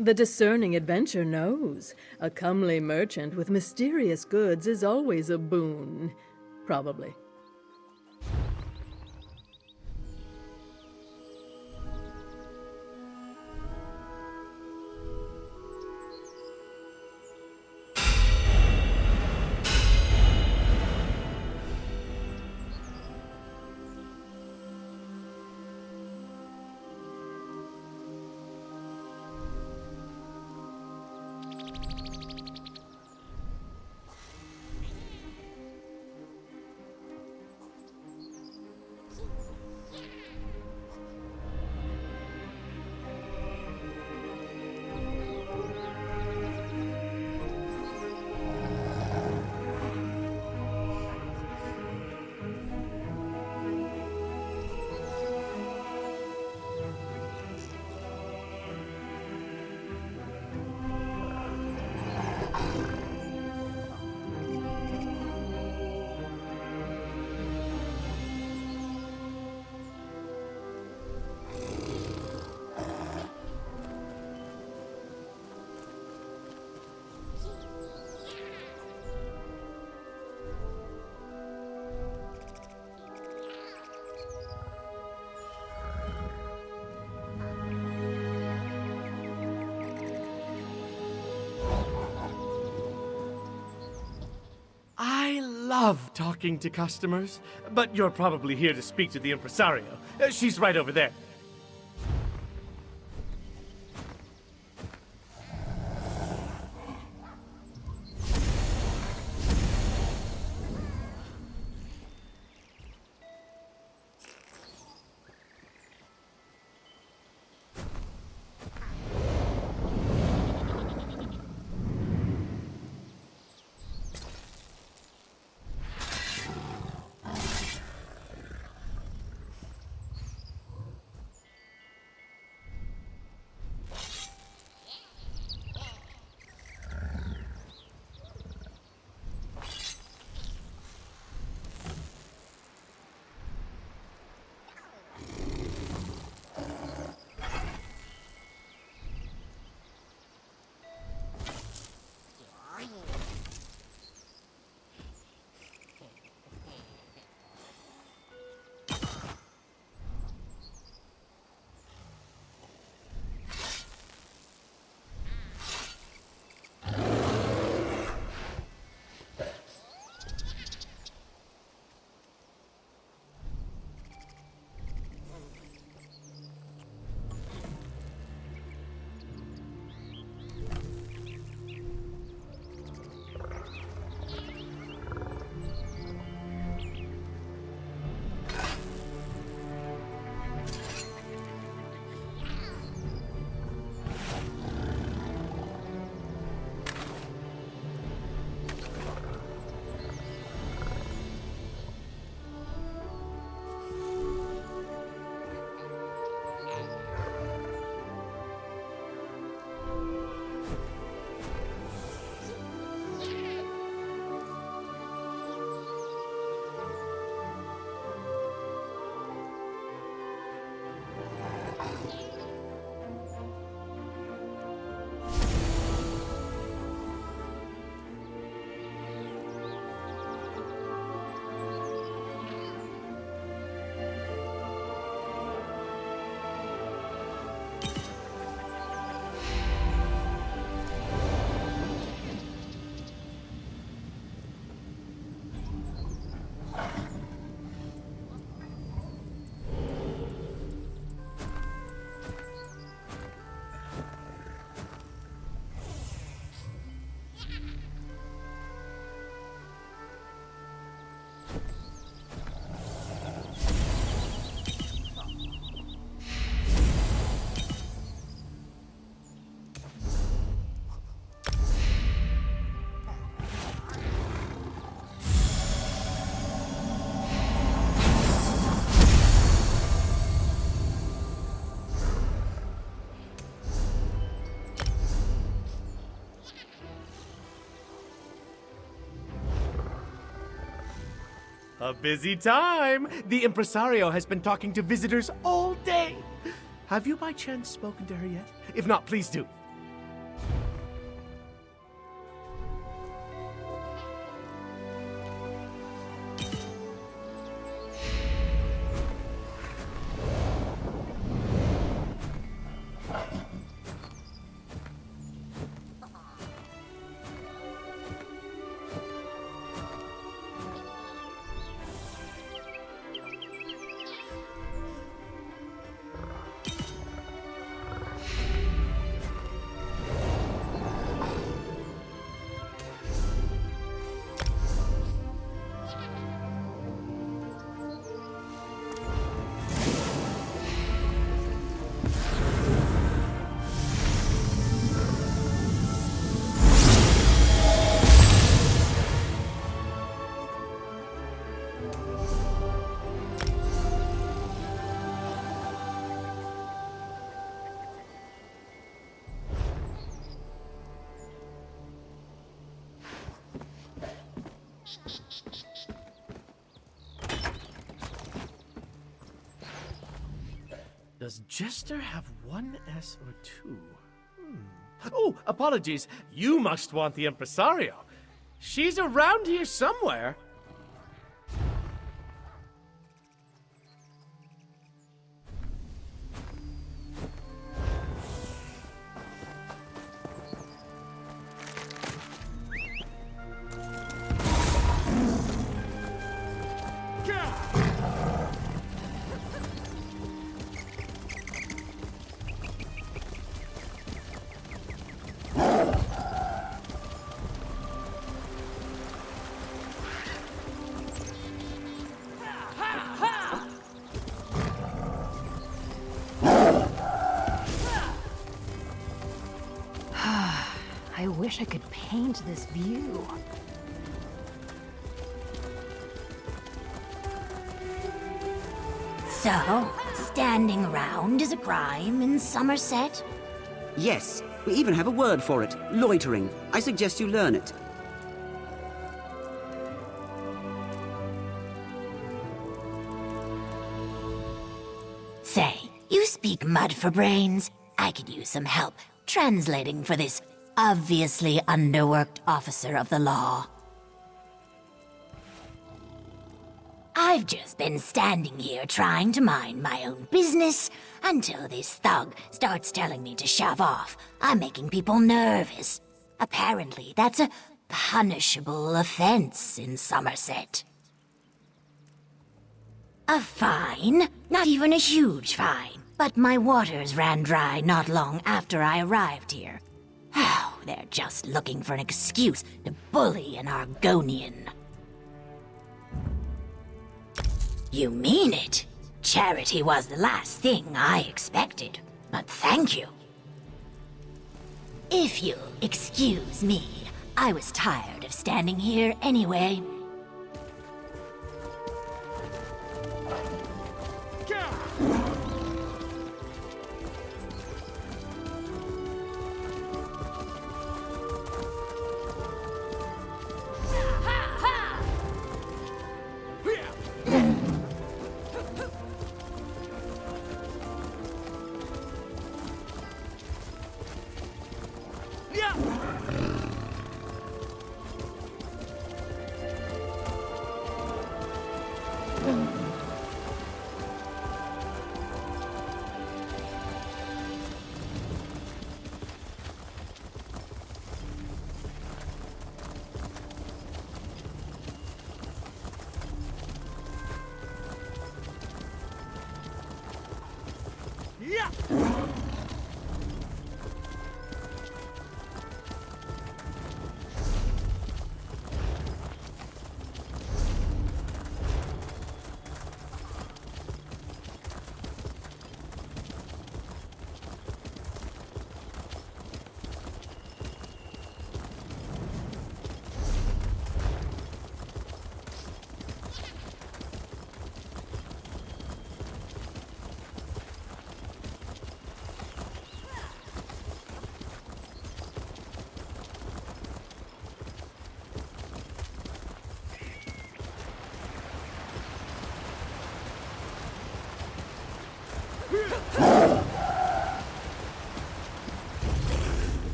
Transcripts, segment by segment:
The discerning adventurer knows. A comely merchant with mysterious goods is always a boon. Probably. I love talking to customers, but you're probably here to speak to the impresario. She's right over there. A busy time! The impresario has been talking to visitors all day. Have you by chance spoken to her yet? If not, please do. Does Jester have one S or two? Oh, apologies. You must want the impresario. She's around here somewhere. I wish I could paint this view. So, standing around is a crime in Somerset? Yes, we even have a word for it. Loitering. I suggest you learn it. Say, you speak mud for brains? I could use some help translating for this obviously underworked officer of the law. I've just been standing here trying to mind my own business until this thug starts telling me to shove off. I'm making people nervous. Apparently, that's a punishable offense in Somerset. A fine? Not even a huge fine. But my waters ran dry not long after I arrived here. Oh, they're just looking for an excuse to bully an Argonian. You mean it? Charity was the last thing I expected, but thank you. If you'll excuse me, I was tired of standing here anyway.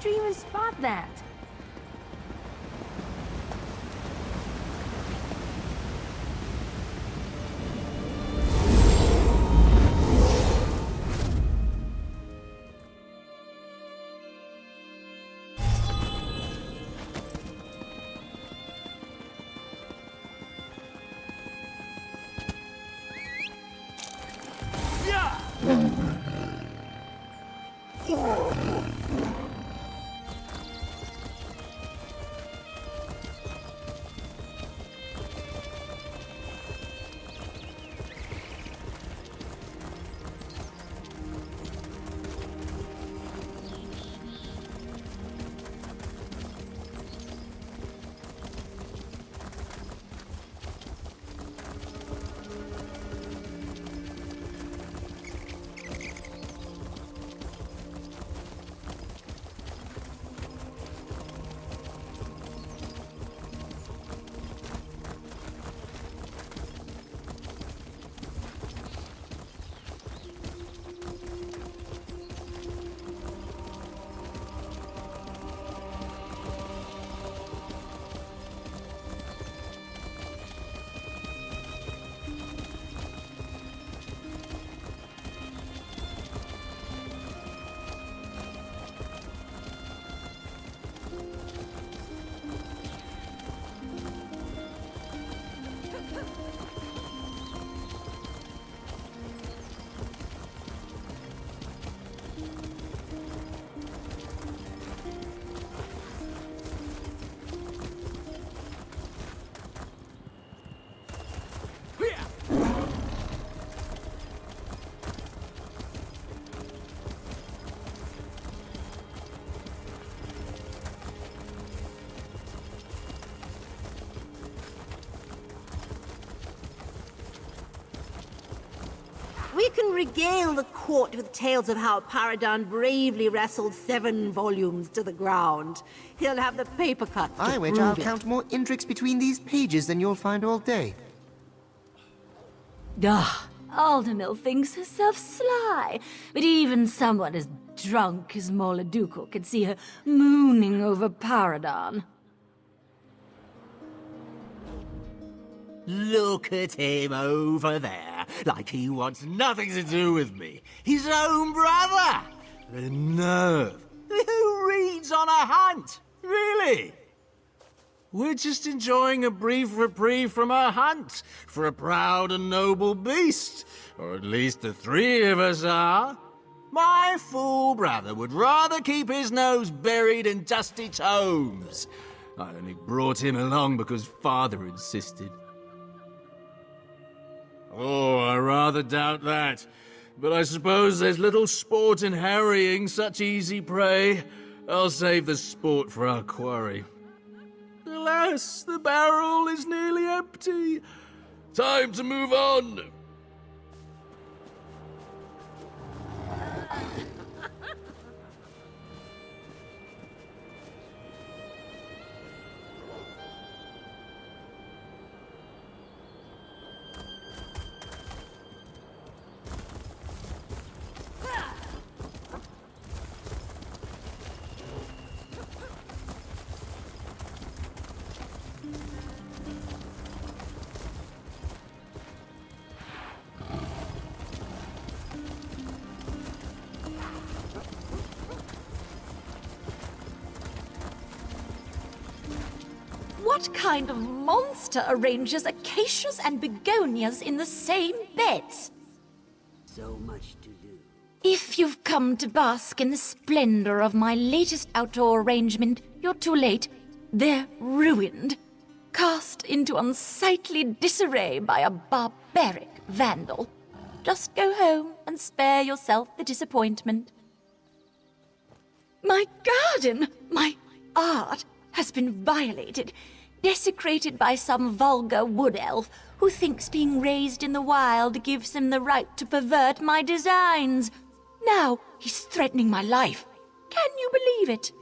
you even spot that? We can regale the court with tales of how Paradan bravely wrestled 7 volumes to the ground. He'll have the paper cuts to I wager prove I'll it. count more intrigues between these pages than you'll find all day. Ah, Aldemil thinks herself sly, but even someone as drunk as Moladucal could see her mooning over Paradan. Look at him over there, like he wants nothing to do with me. His own brother! The nerve! Who reads on a hunt? Really? We're just enjoying a brief reprieve from a hunt for a proud and noble beast. Or at least the 3 of us are. My fool brother would rather keep his nose buried in dusty tomes. I only brought him along because father insisted. Oh, I rather doubt that. But I suppose there's little sport in harrying such easy prey. I'll save the sport for our quarry. Alas, the barrel is nearly empty. Time to move on. What kind of monster arranges acacias and begonias in the same beds? So much to do. If you've come to bask in the splendor of my latest outdoor arrangement, you're too late. They're ruined, cast into unsightly disarray by a barbaric vandal. Just go home and spare yourself the disappointment. My garden, my art, has been violated, desecrated by some vulgar wood elf who thinks being raised in the wild gives him the right to pervert my designs. Now he's threatening my life. Can you believe it?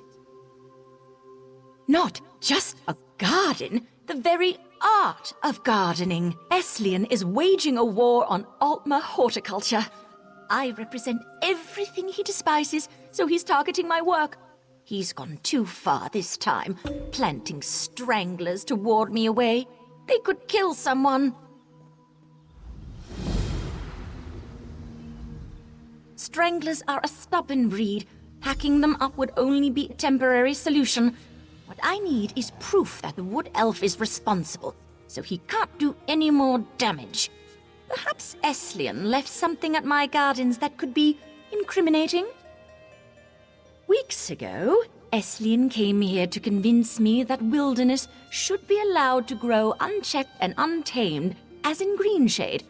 Not just a garden, the very art of gardening. Eslian is waging a war on Altmer horticulture. I represent everything he despises, so he's targeting my work. He's gone too far this time, planting stranglers to ward me away. They could kill someone. Stranglers are a stubborn breed. Hacking them up would only be a temporary solution. What I need is proof that the wood elf is responsible, so he can't do any more damage. Perhaps Eslian left something at my gardens that could be incriminating? Weeks ago, Eslian came here to convince me that wilderness should be allowed to grow unchecked and untamed, as in Greenshade.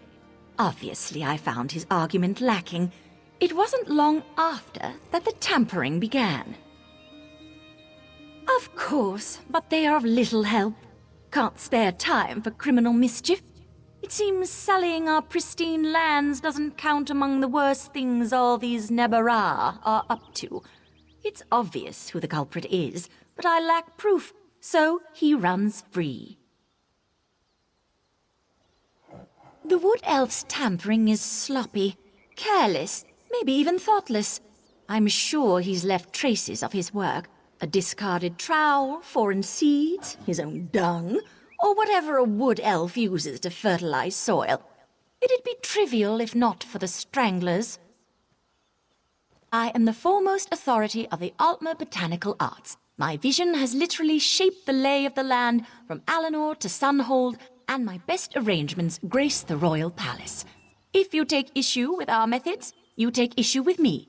Obviously, I found his argument lacking. It wasn't long after that the tampering began. Of course, but they are of little help. Can't spare time for criminal mischief. It seems sullying our pristine lands doesn't count among the worst things all these Nebara are up to. It's obvious who the culprit is, but I lack proof, so he runs free. The wood elf's tampering is sloppy, careless, maybe even thoughtless. I'm sure he's left traces of his work. A discarded trowel, foreign seeds, his own dung, or whatever a wood elf uses to fertilize soil. It'd be trivial if not for the stranglers. I am the foremost authority of the Altmer botanical arts. My vision has literally shaped the lay of the land from Alinor to Sunhold, and my best arrangements grace the royal palace. If you take issue with our methods, you take issue with me.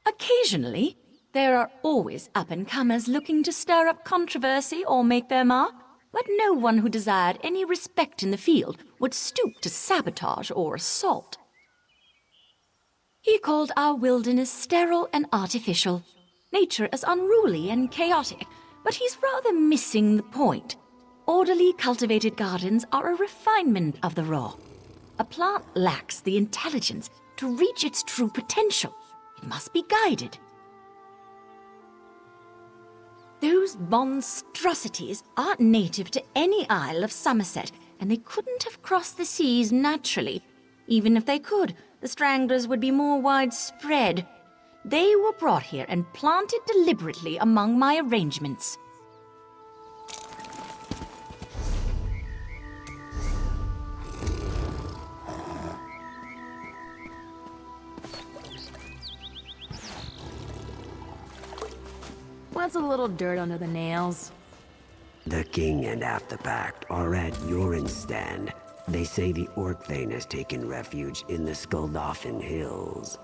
Occasionally, there are always up-and-comers looking to stir up controversy or make their mark, but no one who desired any respect in the field would stoop to sabotage or assault. He called our wilderness sterile and artificial. Nature is unruly and chaotic, but he's rather missing the point. Orderly cultivated gardens are a refinement of the raw. A plant lacks the intelligence to reach its true potential. It must be guided. Those monstrosities aren't native to any isle of Somerset, and they couldn't have crossed the seas naturally. Even if they could, the stranglers would be more widespread. They were brought here and planted deliberately among my arrangements. What's a little dirt under the nails? The king and half the pact are at Jorenstand. They say the Orcthane has taken refuge in the Skuldafn Hills.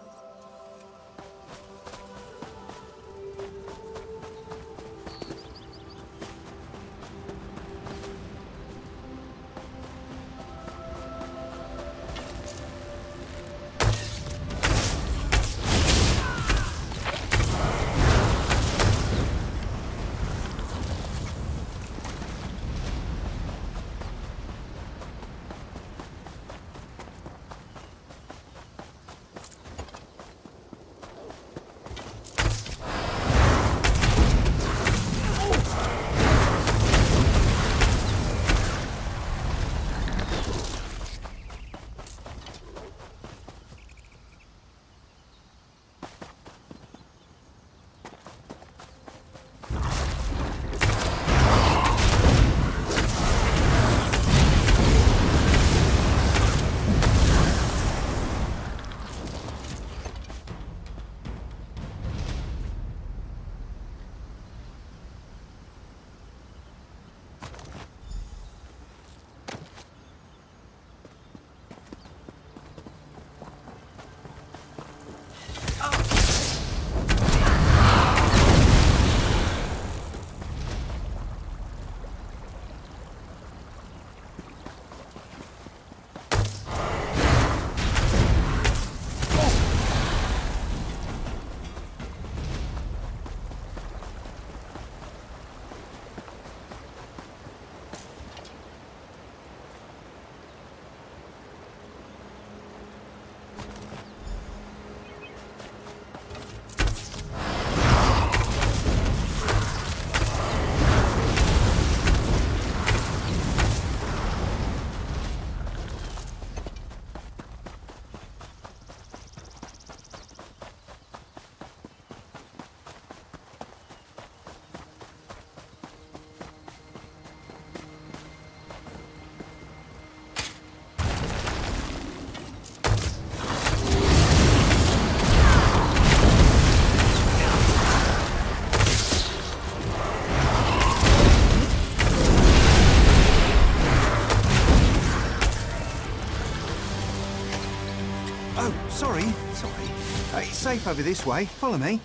safe over this way. Follow me.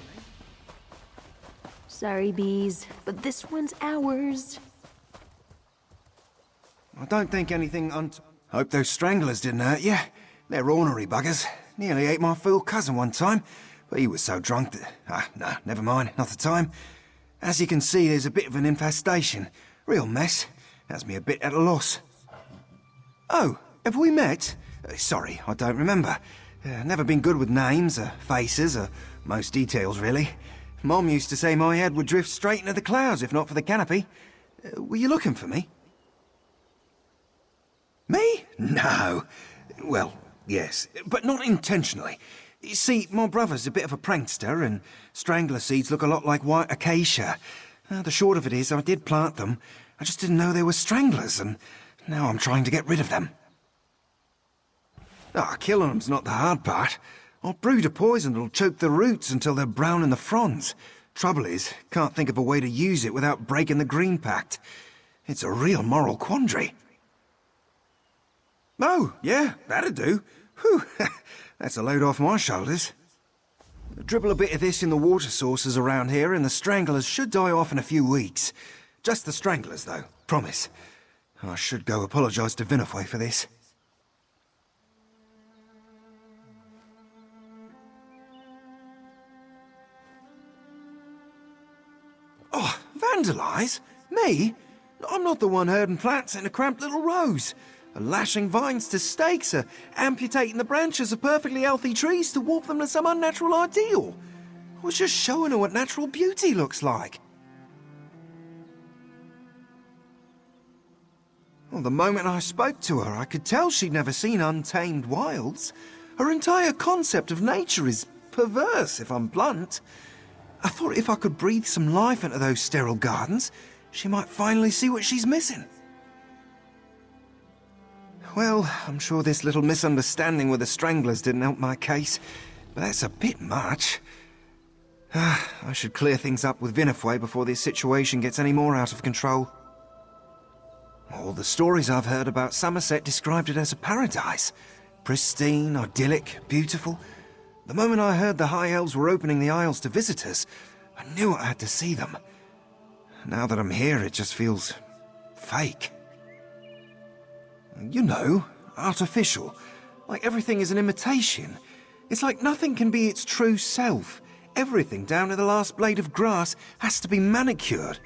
Sorry, bees, but this one's ours. I don't think anything Hope those stranglers didn't hurt you. They're ornery buggers. Nearly ate my fool cousin one time, but he was so drunk that... no, never mind, not the time. As you can see, there's a bit of an infestation. Real mess. Has me a bit at a loss. Oh, have we met? Sorry, I don't remember. Never been good with names, or faces, or most details, really. Mom used to say my head would drift straight into the clouds if not for the canopy. Were you looking for me? Me? No. Well, yes, but not intentionally. You see, my brother's a bit of a prankster, and strangler seeds look a lot like white acacia. The short of it is, I did plant them. I just didn't know they were stranglers, and now I'm trying to get rid of them. Killing them's not the hard part. I'll brew a poison that'll choke the roots until they're brown in the fronds. Trouble is, can't think of a way to use it without breaking the Green Pact. It's a real moral quandary. Oh, yeah, that'd do. Whew, that's a load off my shoulders. Dribble a bit of this in the water sources around here and the stranglers should die off in a few weeks. Just the stranglers, though, promise. I should go apologise to Vinifwe for this. Oh, vandalise? Me? I'm not the one herding plants in a cramped little rose. Lashing vines to stakes, amputating the branches of perfectly healthy trees to warp them to some unnatural ideal. I was just showing her what natural beauty looks like. Well, the moment I spoke to her, I could tell she'd never seen untamed wilds. Her entire concept of nature is perverse, if I'm blunt. I thought if I could breathe some life into those sterile gardens, she might finally see what she's missing. Well, I'm sure this little misunderstanding with the stranglers didn't help my case, but that's a bit much. I should clear things up with Vinifwe before this situation gets any more out of control. All the stories I've heard about Somerset described it as a paradise. Pristine, idyllic, beautiful. The moment I heard the High Elves were opening the Isles to visitors, I knew I had to see them. Now that I'm here, it just feels... fake. You know, artificial. Like everything is an imitation. It's like nothing can be its true self. Everything, down to the last blade of grass, has to be manicured.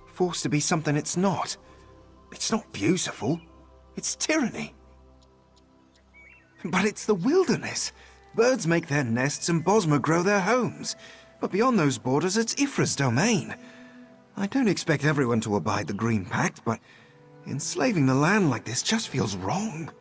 Forced to be something it's not. It's not beautiful. It's tyranny. But it's the wilderness. Birds make their nests and Bosmer grow their homes. But beyond those borders, it's Ifra's domain. I don't expect everyone to abide the Green Pact, but enslaving the land like this just feels wrong.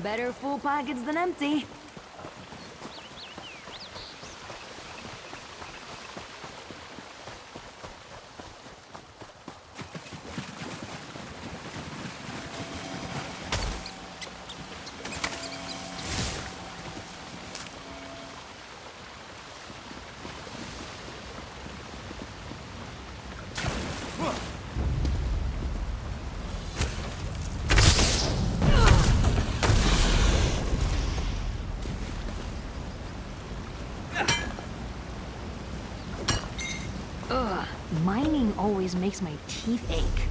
Better full pockets than empty. Mining always makes my teeth ache.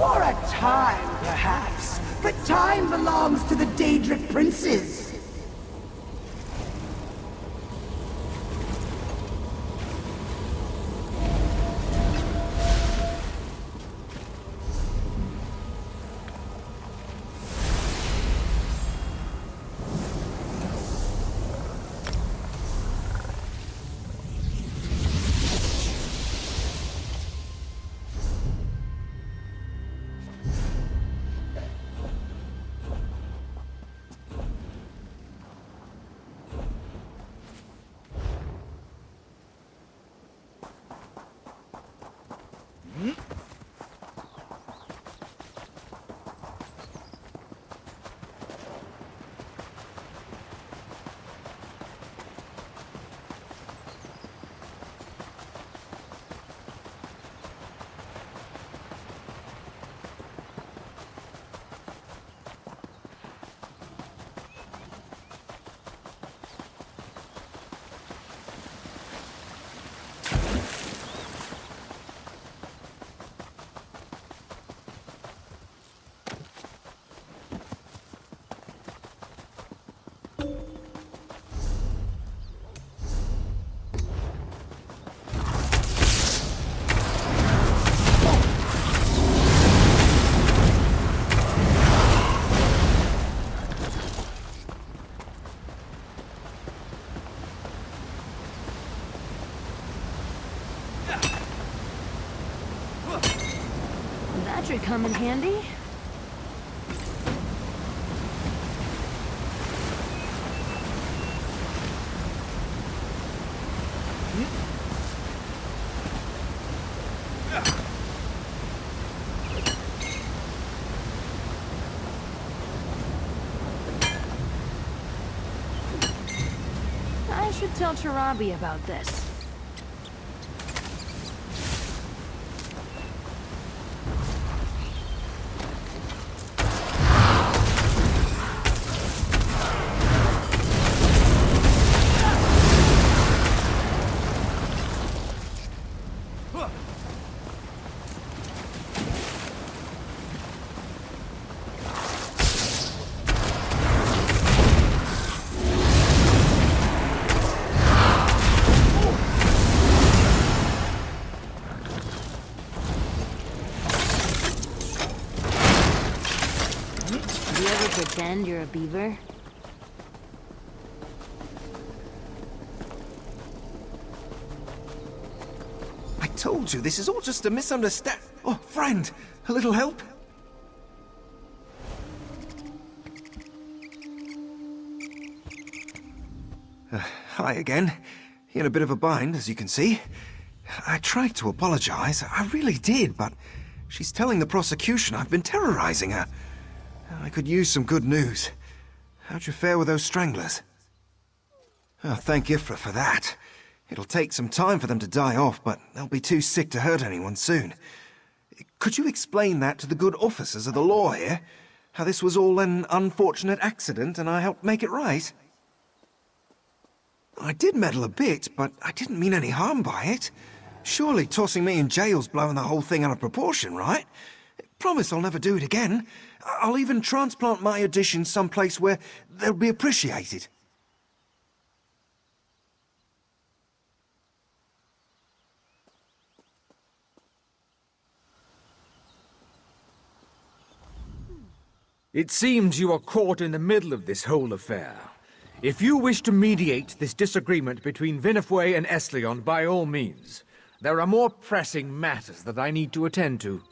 For a time, perhaps. But time belongs to the Daedric princes. That should come in handy. I should tell Charabi about this. Do you ever pretend you're a beaver? I told you, this is all just a misunderstanding. Oh, friend, a little help? Hi again. In a bit of a bind, as you can see. I tried to apologize, I really did, but she's telling the prosecution I've been terrorizing her. I could use some good news. How'd you fare with those stranglers? Oh, thank Ifra for that. It'll take some time for them to die off, but they'll be too sick to hurt anyone soon. Could you explain that to the good officers of the law here? How this was all an unfortunate accident and I helped make it right? I did meddle a bit, but I didn't mean any harm by it. Surely tossing me in jail's blowing the whole thing out of proportion, right? Promise I'll never do it again. I'll even transplant my additions someplace where they'll be appreciated. It seems you are caught in the middle of this whole affair. If you wish to mediate this disagreement between Vinifwe and Eslion, by all means. There are more pressing matters that I need to attend to.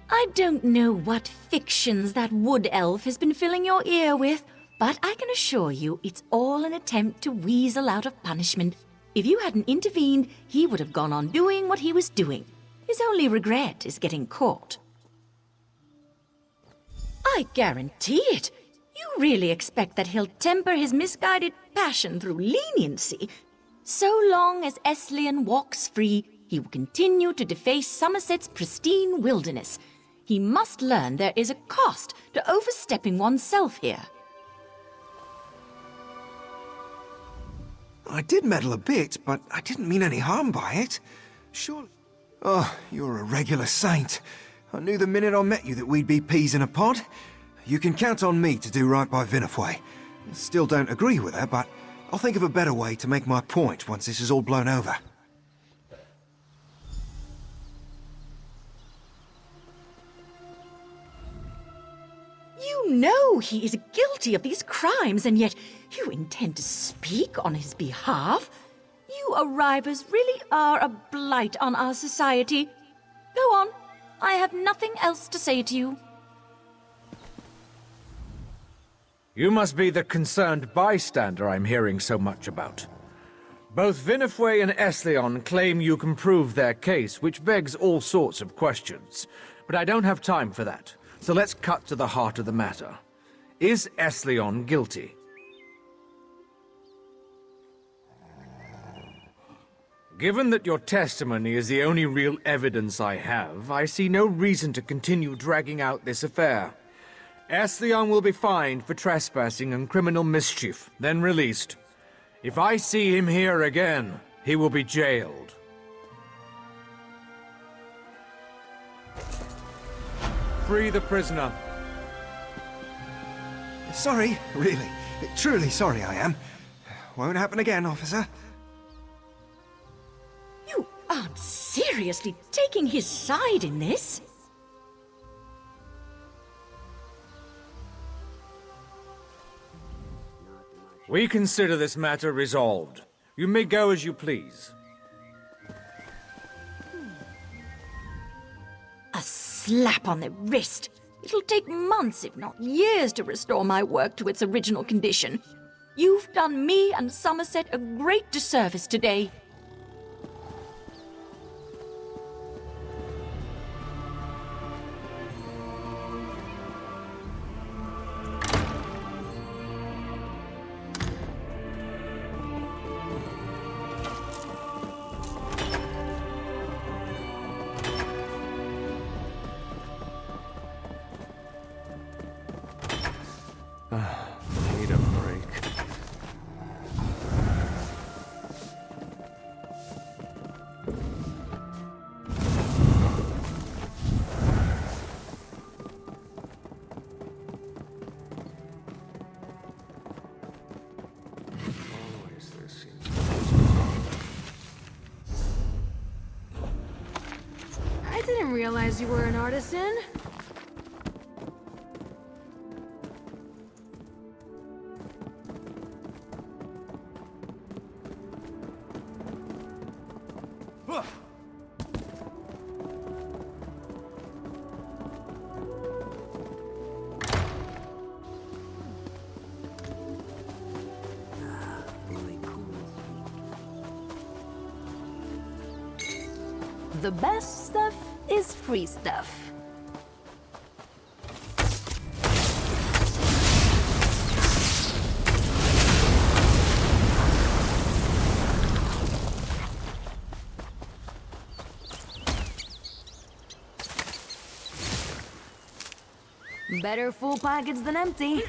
I don't know what fictions that wood elf has been filling your ear with, but I can assure you it's all an attempt to weasel out of punishment. If you hadn't intervened, he would have gone on doing what he was doing. His only regret is getting caught. I guarantee it. You really expect that he'll temper his misguided passion through leniency? So long as Eslion walks free, he will continue to deface Somerset's pristine wilderness. He must learn there is a cost to overstepping oneself here. I did meddle a bit, but I didn't mean any harm by it. Surely. Oh, you're a regular saint. I knew the minute I met you that we'd be peas in a pod. You can count on me to do right by Vinothway. Still don't agree with her, but I'll think of a better way to make my point once this is all blown over. You know he is guilty of these crimes, and yet you intend to speak on his behalf? You arrivers really are a blight on our society. Go on. I have nothing else to say to you. You must be the concerned bystander I'm hearing so much about. Both Vinothway and Esleon claim you can prove their case, which begs all sorts of questions. But I don't have time for that, so let's cut to the heart of the matter. Is Esleon guilty? Given that your testimony is the only real evidence I have, I see no reason to continue dragging out this affair. Esleon will be fined for trespassing and criminal mischief, then released. If I see him here again, he will be jailed. Free the prisoner. Sorry, really. Truly sorry I am. Won't happen again, officer. You aren't seriously taking his side in this? We consider this matter resolved. You may go as you please. A slap on the wrist. It'll take months, if not years, to restore my work to its original condition. You've done me and Somerset a great disservice today. Need a break. I didn't realize you were an artisan. The best stuff is free stuff. Better full pockets than empty.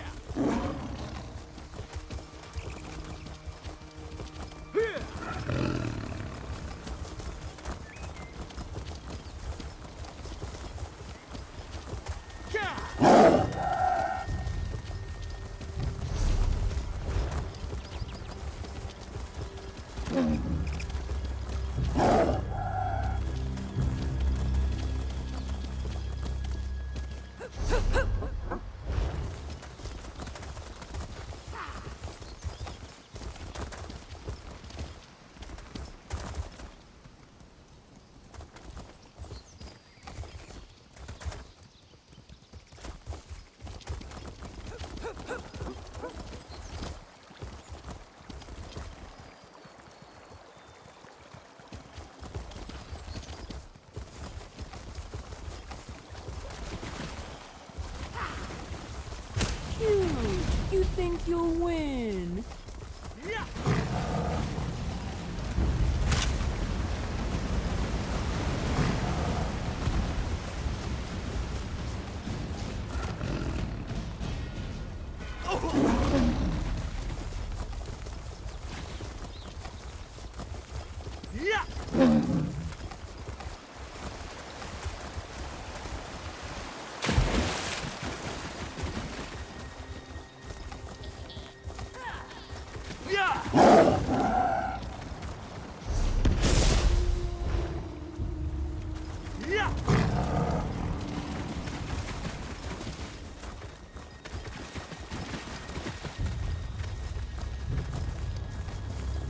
You think you'll win?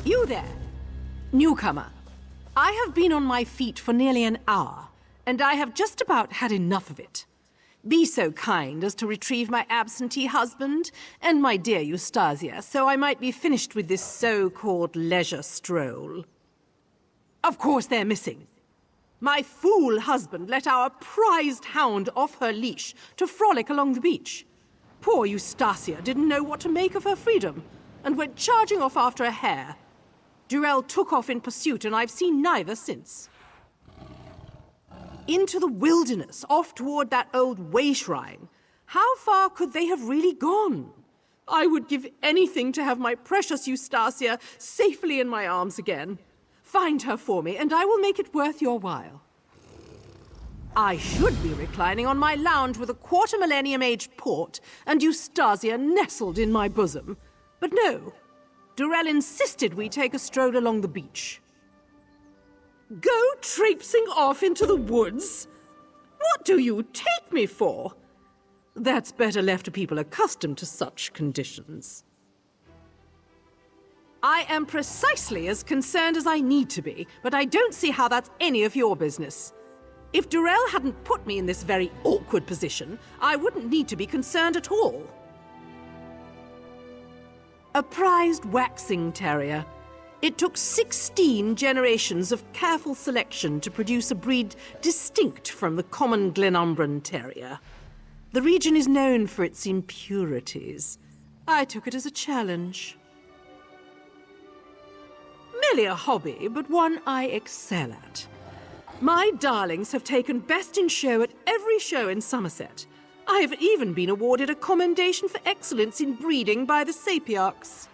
You there, newcomer. I have been on my feet for nearly an hour, and I have just about had enough of it. Be so kind as to retrieve my absentee husband and my dear Eustasia, so I might be finished with this so-called leisure stroll. Of course they're missing. My fool husband let our prized hound off her leash to frolic along the beach. Poor Eustasia didn't know what to make of her freedom, and went charging off after a hare. Durell took off in pursuit, and I've seen neither since. Into the wilderness, off toward that old way shrine. How far could they have really gone? I would give anything to have my precious Eustasia safely in my arms again. Find her for me, and I will make it worth your while. I should be reclining on my lounge with a quarter-millennium-aged port, and Eustasia nestled in my bosom. But no, Durell insisted we take a stroll along the beach. Go traipsing off into the woods? What do you take me for? That's better left to people accustomed to such conditions. I am precisely as concerned as I need to be, but I don't see how that's any of your business. If Durell hadn't put me in this very awkward position, I wouldn't need to be concerned at all. A prized waxing terrier. It took 16 generations of careful selection to produce a breed distinct from the common Glenumbran terrier. The region is known for its impurities. I took it as a challenge. Merely a hobby, but one I excel at. My darlings have taken best in show at every show in Somerset. I have even been awarded a commendation for excellence in breeding by the Sapiarchs.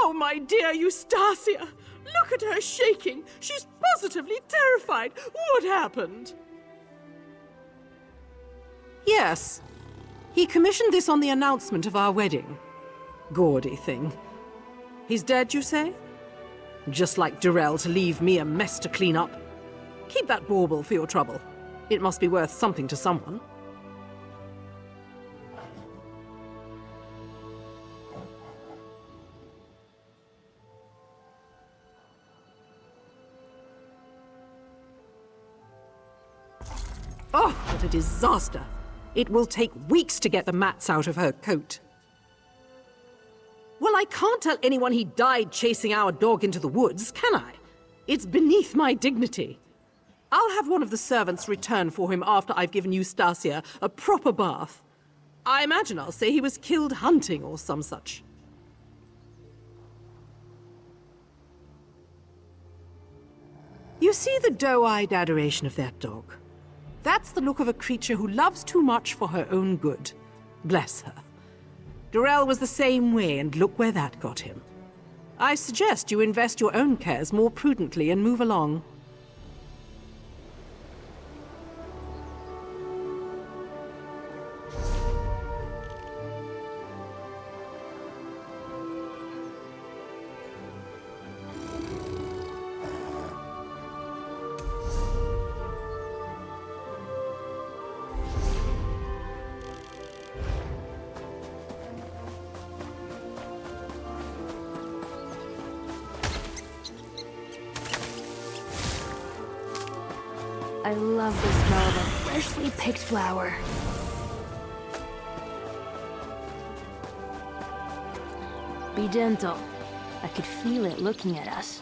Oh, my dear Eustasia! Look at her shaking! She's positively terrified! What happened? Yes. He commissioned this on the announcement of our wedding. Gaudy thing. He's dead, you say? Just like Durell to leave me a mess to clean up. Keep that bauble for your trouble. It must be worth something to someone. Oh, what a disaster! It will take weeks to get the mats out of her coat. Well, I can't tell anyone he died chasing our dog into the woods, can I? It's beneath my dignity. I'll have one of the servants return for him after I've given Eustasia a proper bath. I imagine I'll say he was killed hunting or some such. You see the doe-eyed adoration of that dog? That's the look of a creature who loves too much for her own good. Bless her. Durell was the same way, and look where that got him. I suggest you invest your own cares more prudently and move along. I love the smell of a freshly picked flower. Be gentle. I could feel it looking at us.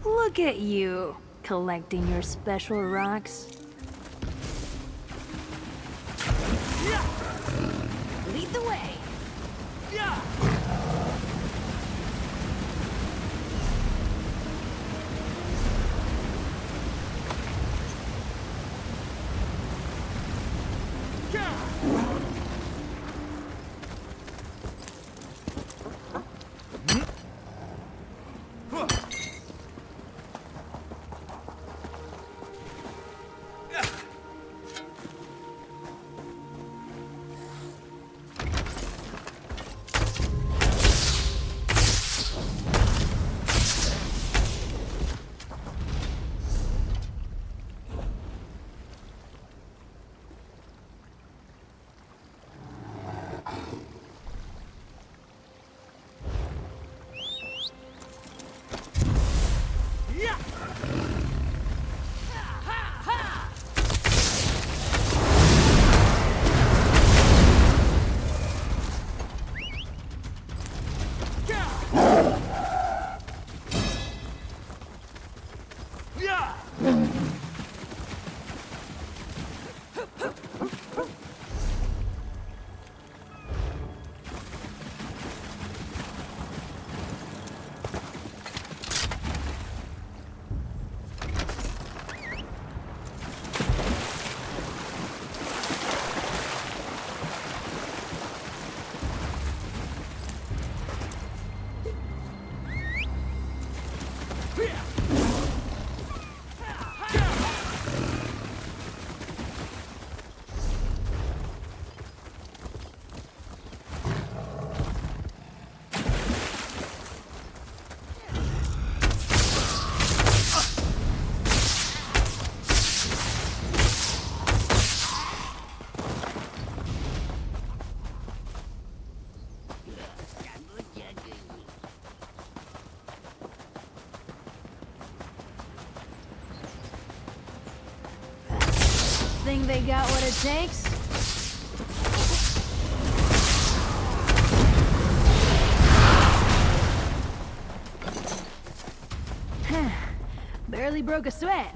Look at you, collecting your special rocks. Lead the way. Think they got what it takes? Barely broke a sweat.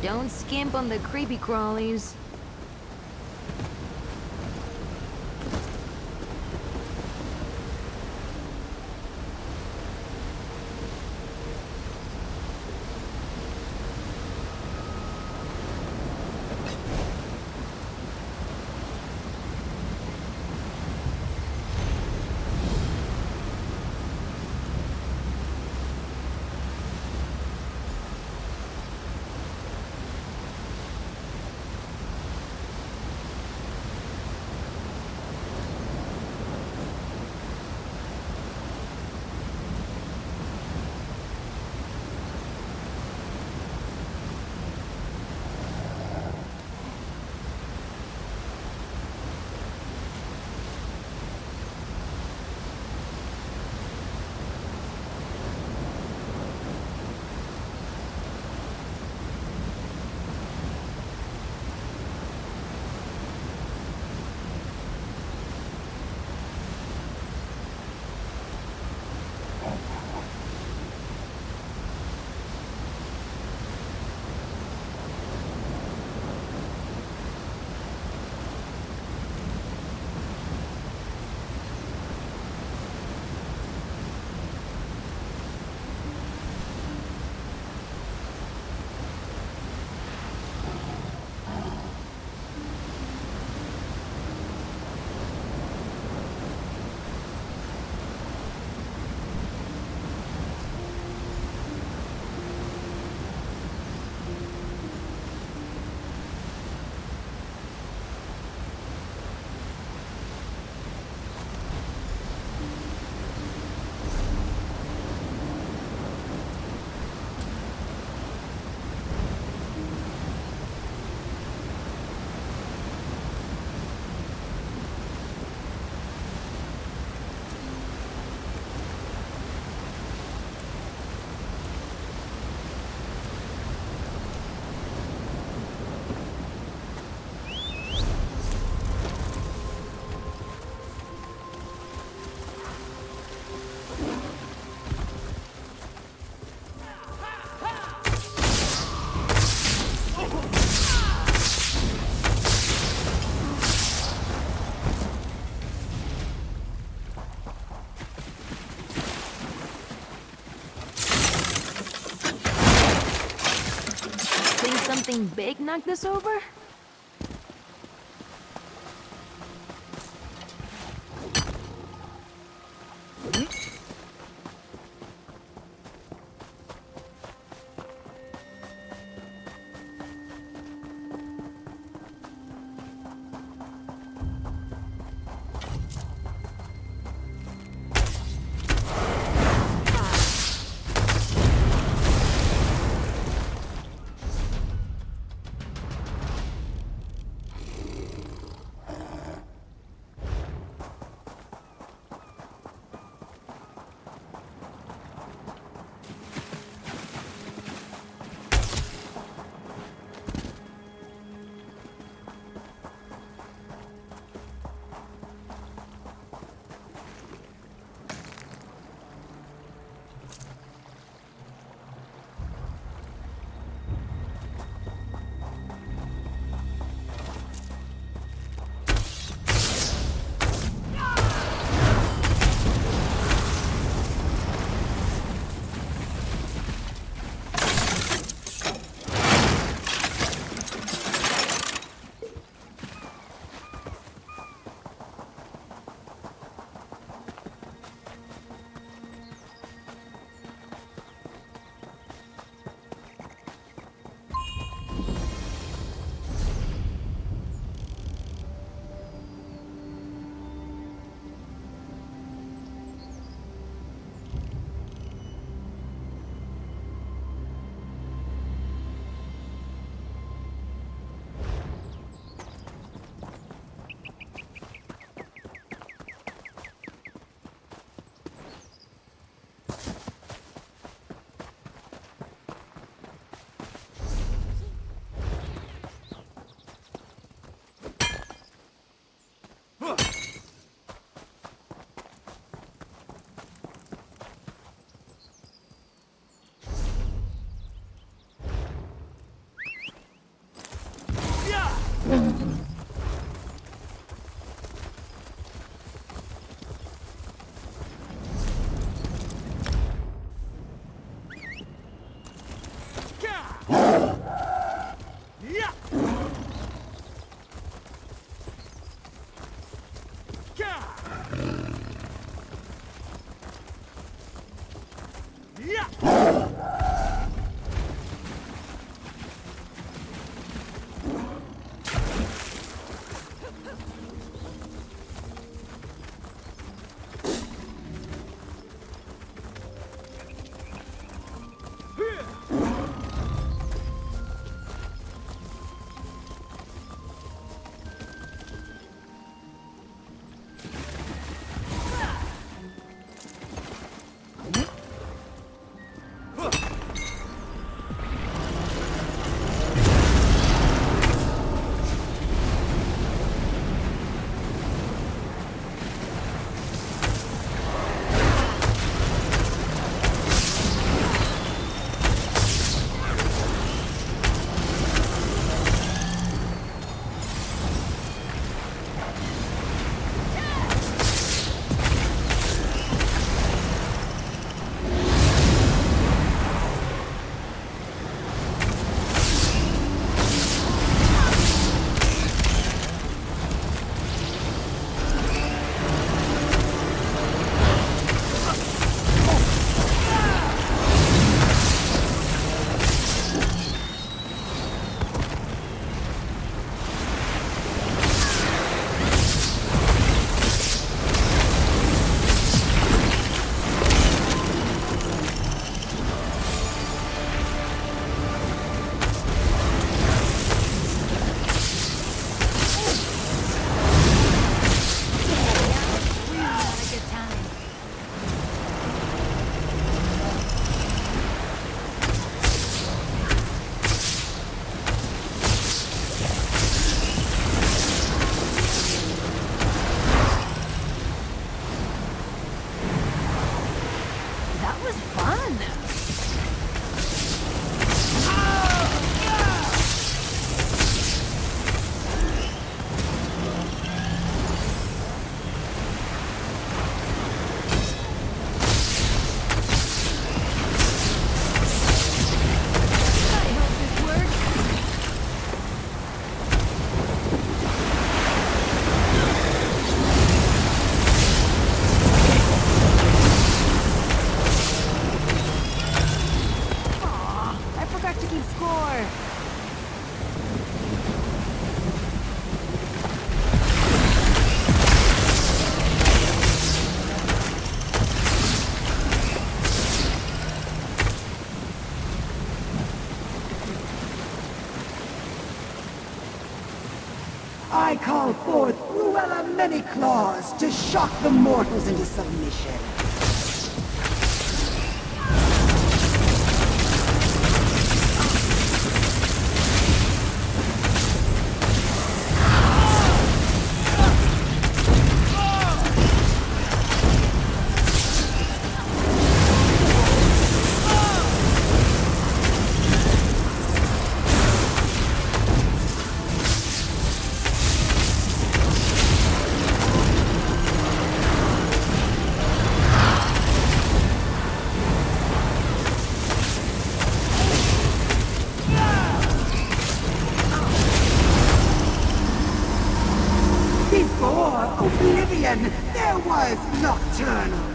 Don't skimp on the creepy crawlies. Something big knocked this over? forth Ruella Many-Claws to shock the mortals into submission. Oblivion, there was Nocturnal.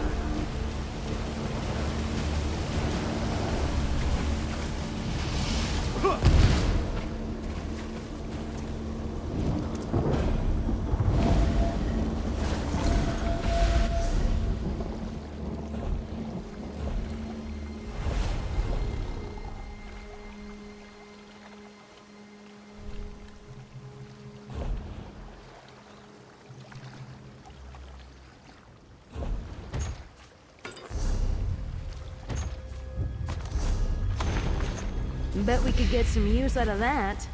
Bet we could get some use out of that.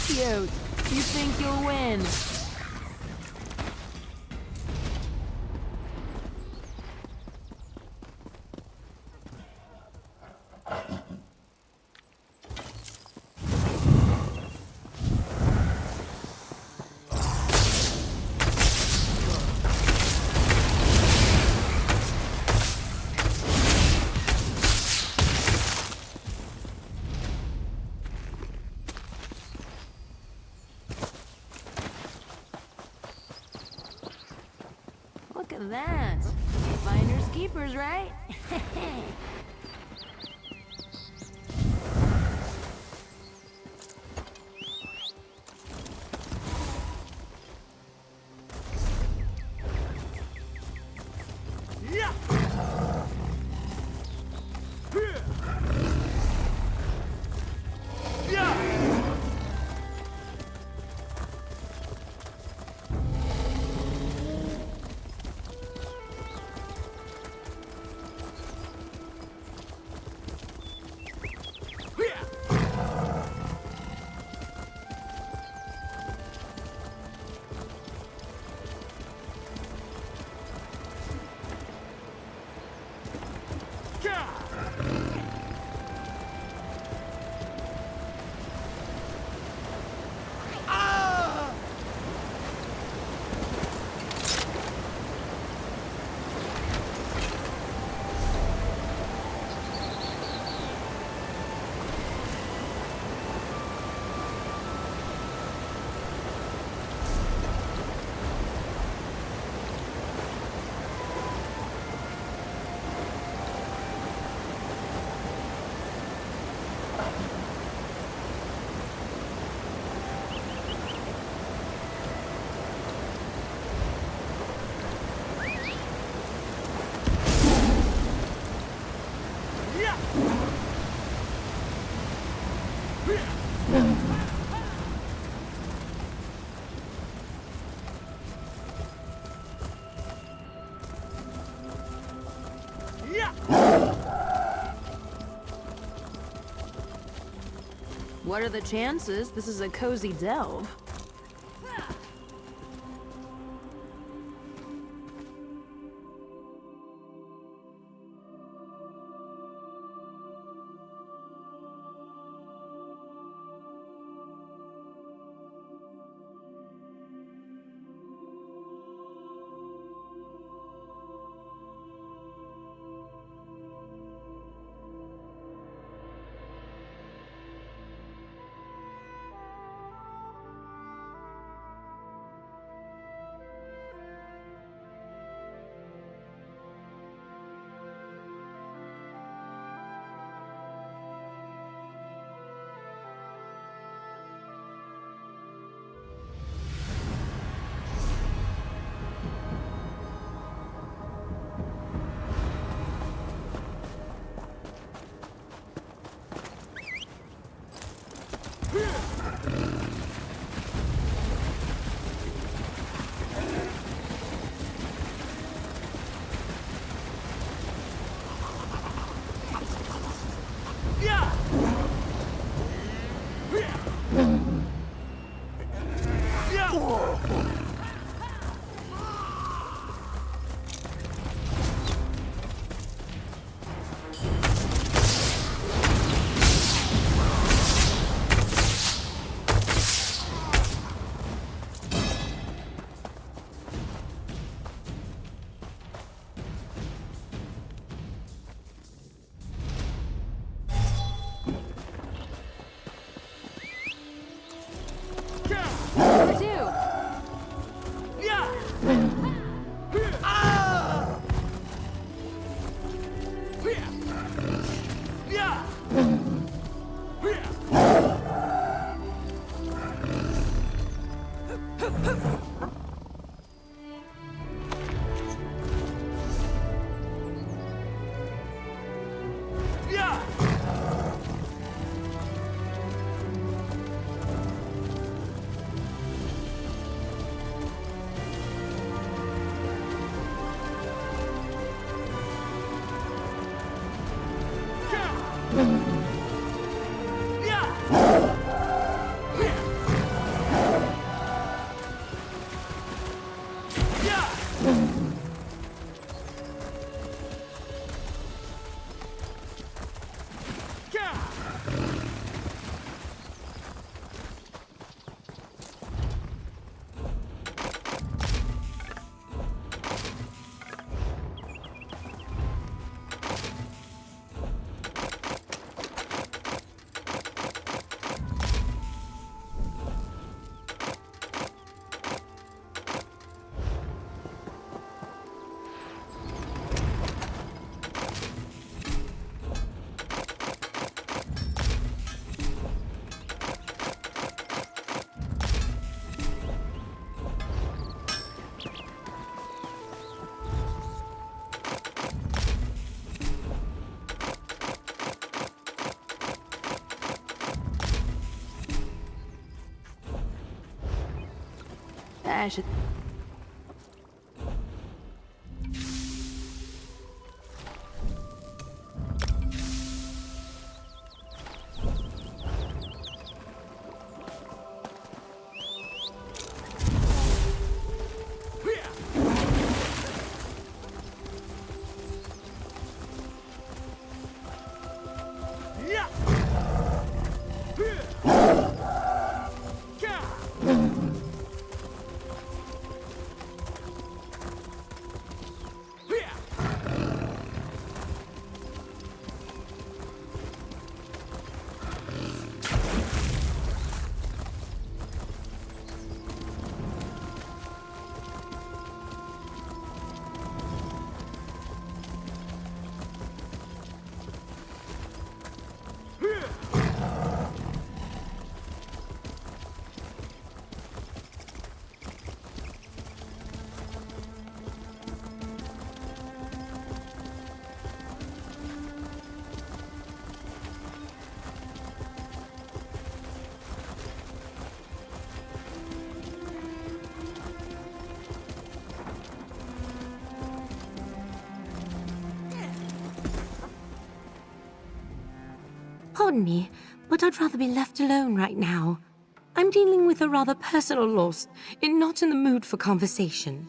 Cute. You think you'll win? Look at that. Finders keepers, right? What are the chances this is a cozy delve? I should... Pardon me, but I'd rather be left alone right now. I'm dealing with a rather personal loss and not in the mood for conversation.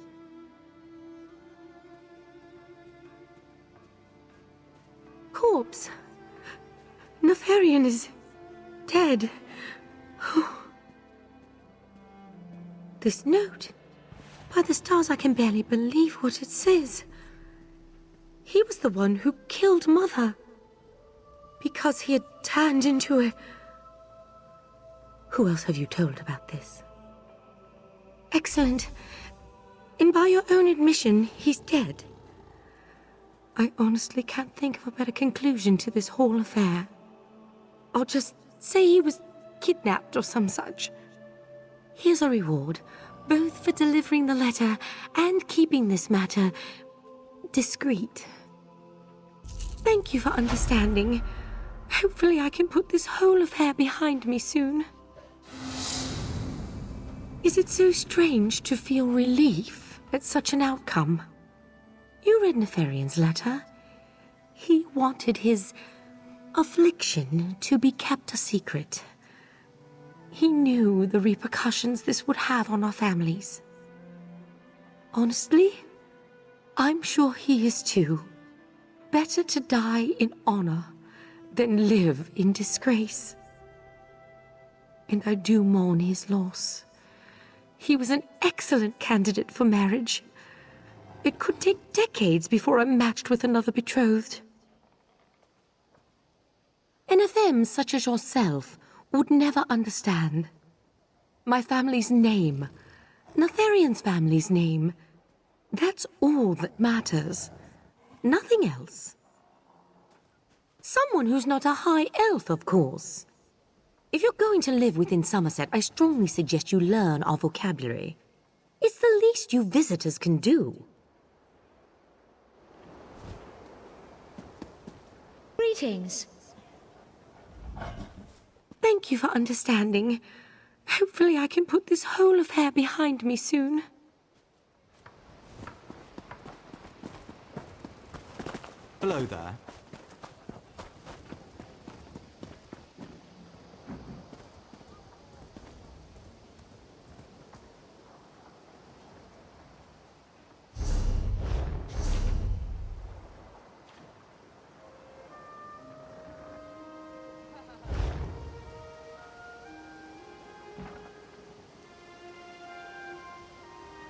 Corpse. Nefarian is dead. This note. By the stars, I can barely believe what it says. He was the one who killed Mother. Because he had turned into a... Who else have you told about this? Excellent. And by your own admission, he's dead. I honestly can't think of a better conclusion to this whole affair. I'll just say he was kidnapped or some such. Here's a reward, both for delivering the letter and keeping this matter discreet. Thank you for understanding. Hopefully I can put this whole affair behind me soon. Is it so strange to feel relief at such an outcome? You read Nefarian's letter. He wanted his affliction to be kept a secret. He knew the repercussions this would have on our families. Honestly, I'm sure he is too. Better to die in honor than live in disgrace. And I do mourn his loss. He was an excellent candidate for marriage. It could take decades before I'm matched with another betrothed. And a femme such as yourself would never understand. My family's name, Nefarian's family's name, that's all that matters. Nothing else. Someone who's not a high elf, of course. If you're going to live within Somerset, I strongly suggest you learn our vocabulary. It's the least you visitors can do. Greetings. Thank you for understanding. Hopefully I can put this whole affair behind me soon. Hello there.